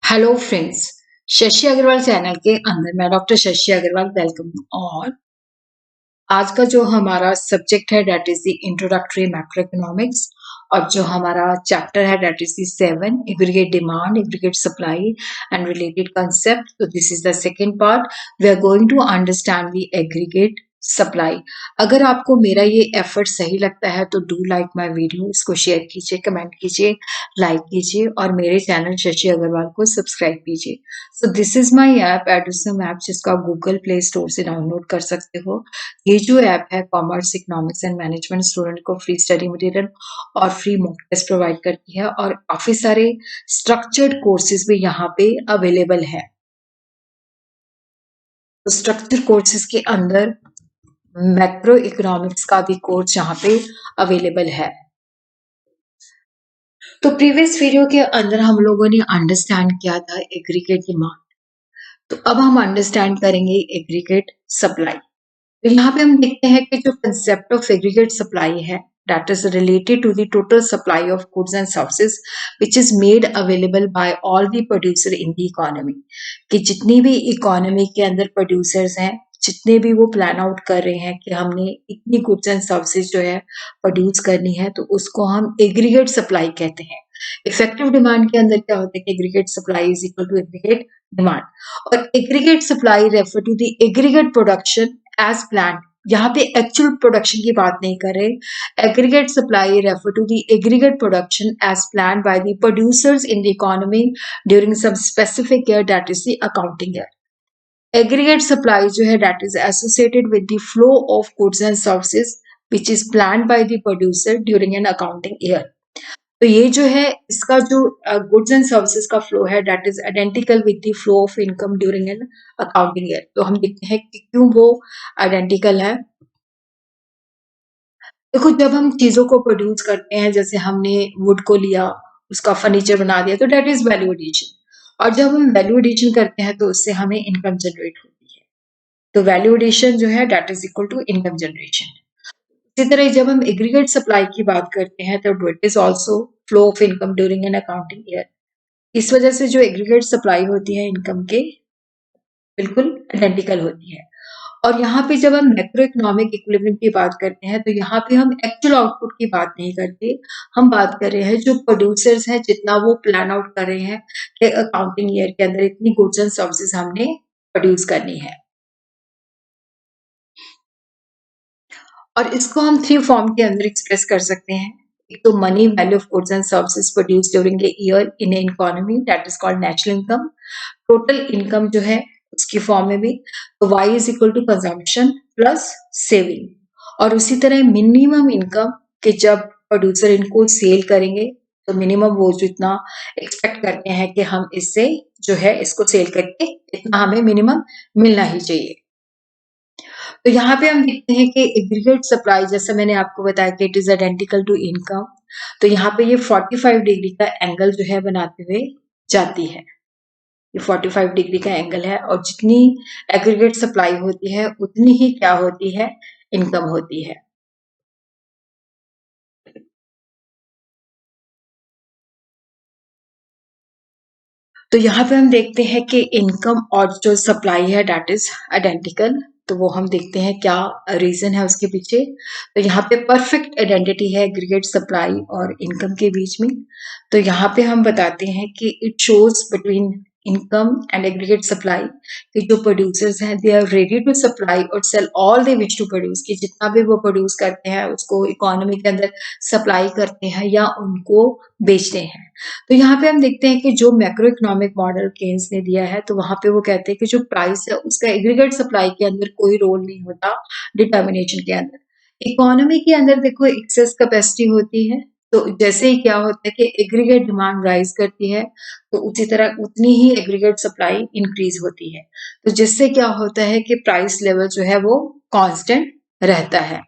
Hello friends, Shashi Agrawal channel के अंदर मैं डॉक्टर शशि अग्रवाल वेलकम। और आज का जो हमारा सब्जेक्ट है that is the introductory macro economics. और जो हमारा चैप्टर है that is the 7 aggregate demand, aggregate supply and related concept. तो this is the second part. We are going to understand the aggregate supply. अगर आपको मेरा ये एफर्ट सही लगता है तो डू लाइक माय वीडियो, इसको शेयर कीजिए, कमेंट कीजिए, लाइक कीजिए और मेरे चैनल शशि अग्रवाल को सब्सक्राइब कीजिए। So this is my app एडुसम app, जिसको आप गूगल प्ले स्टोर से डाउनलोड कर सकते हो। ये जो ऐप है commerce, economics and management student को फ्री स्टडी मटेरियल और फ्री मॉक टेस्ट प्रोवाइड करती है और काफी सारे स्ट्रक्चर्ड कोर्सेज भी यहाँ पे अवेलेबल है। तो स्ट्रक्चर कोर्सेज के अंदर मैक्रो इकोनॉमिक्स का भी कोर्स यहाँ पे अवेलेबल है। तो प्रीवियस वीडियो के अंदर हम लोगों ने अंडरस्टैंड किया था एग्रीगेट डिमांड। तो अब हम अंडरस्टैंड करेंगे एग्रीगेट सप्लाई। तो यहाँ पे हम देखते हैं कि जो कंसेप्ट ऑफ एग्रीगेट सप्लाई है that is related to the total supply of goods and services which is made available by all the producer in the economy। कि जितनी भी इकोनॉमी के अंदर प्रोड्यूसर्स हैं, जितने भी वो प्लान आउट कर रहे हैं कि हमने इतनी गुड्स एंड सर्विसेज जो है प्रोड्यूस करनी है, तो उसको हम एग्रीगेट सप्लाई कहते हैं। इफेक्टिव डिमांड के अंदर क्या होता है कि aggregate supply is equal to aggregate demand. और aggregate supply refer to the aggregate production as plan. यहाँ पे एक्चुअल प्रोडक्शन की बात नहीं कर रहे। Aggregate supply refer to the aggregate production as plan by the producers in the economy during some specific year that is the accounting year. Aggregate supply जो है that is associated with the flow of goods and services which is plan by the producer during an accounting year. तो ये जो है इसका जो goods and services का flow है that is identical with the flow of income during an accounting year. तो हम देखते हैं कि क्यों वो आइडेंटिकल है। देखो, जब हम चीजों को प्रोड्यूस करते हैं, जैसे हमने वुड को लिया, उसका फर्नीचर बना दिया, तो दैट इज वैल्यू एडिशन। और जब हम वैल्यू एडिशन करते हैं तो उससे हमें इनकम जनरेट होती है। तो वैल्यू एडिशन जो है that is equal to income generation. इसी तरह जब हम एग्रीगेट सप्लाई की बात करते हैं तो it is also flow of income during an accounting year. इस वजह से जो एग्रीगेट सप्लाई होती है इनकम के बिल्कुल आइडेंटिकल होती है। और यहाँ पे जब हम मैक्रो इकोनॉमिक इक्विलिब्रियम की बात करते हैं तो यहाँ पे हम एक्चुअल आउटपुट की बात नहीं करते। हम बात कर रहे हैं जो प्रोड्यूसर्स हैं, जितना वो प्लान आउट कर रहे हैं कि अकाउंटिंग ईयर के अंदर इतनी गुड्स एंड सर्विसेज हमने प्रोड्यूस करनी है। और इसको हम 3 फॉर्म के अंदर एक्सप्रेस कर सकते हैं। एक तो money value of goods and services produce during a year in a economy that is called natural income. Total income जो है उसकी फॉर्म में भी, तो y is equal to consumption plus saving. और उसी तरह मिनिमम इनकम के जब प्रोड्यूसर इनको सेल करेंगे तो मिनिमम वो जो इतना एक्सपेक्ट करते हैं कि हम इससे जो है इसको सेल करके इतना हमें मिनिमम मिलना ही चाहिए। तो यहाँ पे हम देखते हैं कि एग्रीगेट सप्लाई, जैसा मैंने आपको बताया कि it is identical to income. तो यहाँ पे ये 45 डिग्री का एंगल जो है बनाते हुए जाती है। ये 45 डिग्री का एंगल है और जितनी एग्रीगेट सप्लाई होती है उतनी ही क्या होती है, इनकम होती है। तो यहाँ पे हम देखते हैं कि इनकम और जो सप्लाई है दैट इज आइडेंटिकल। तो वो हम देखते हैं क्या रीजन है उसके पीछे। तो यहाँ पे परफेक्ट आइडेंटिटी है एग्रीगेट सप्लाई और इनकम के बीच में। तो यहाँ पे हम बताते हैं कि it shows between income and aggregate supply कि जो प्रोड्यूसर्स हैं they are ready to supply और sell all they wish to produce. कि जितना भी वो प्रोड्यूस करते हैं उसको इकोनॉमी के अंदर सप्लाई करते हैं या उनको बेचते हैं। तो यहाँ पे हम देखते हैं कि जो मैक्रो इकोनॉमिक मॉडल केन्स ने दिया है तो वहां पे वो कहते हैं कि जो प्राइस है उसका एग्रीगेट सप्लाई के अंदर कोई रोल नहीं होता डिटर्मिनेशन के अंदर। इकोनॉमी के अंदर देखो एक्सेस कैपेसिटी होती है, तो जैसे ही क्या होता है कि एग्रीगेट डिमांड राइज करती है तो उसी तरह उतनी ही एग्रीगेट सप्लाई इंक्रीज होती है। तो जिससे क्या होता है कि प्राइस लेवल जो है वो कांस्टेंट रहता है।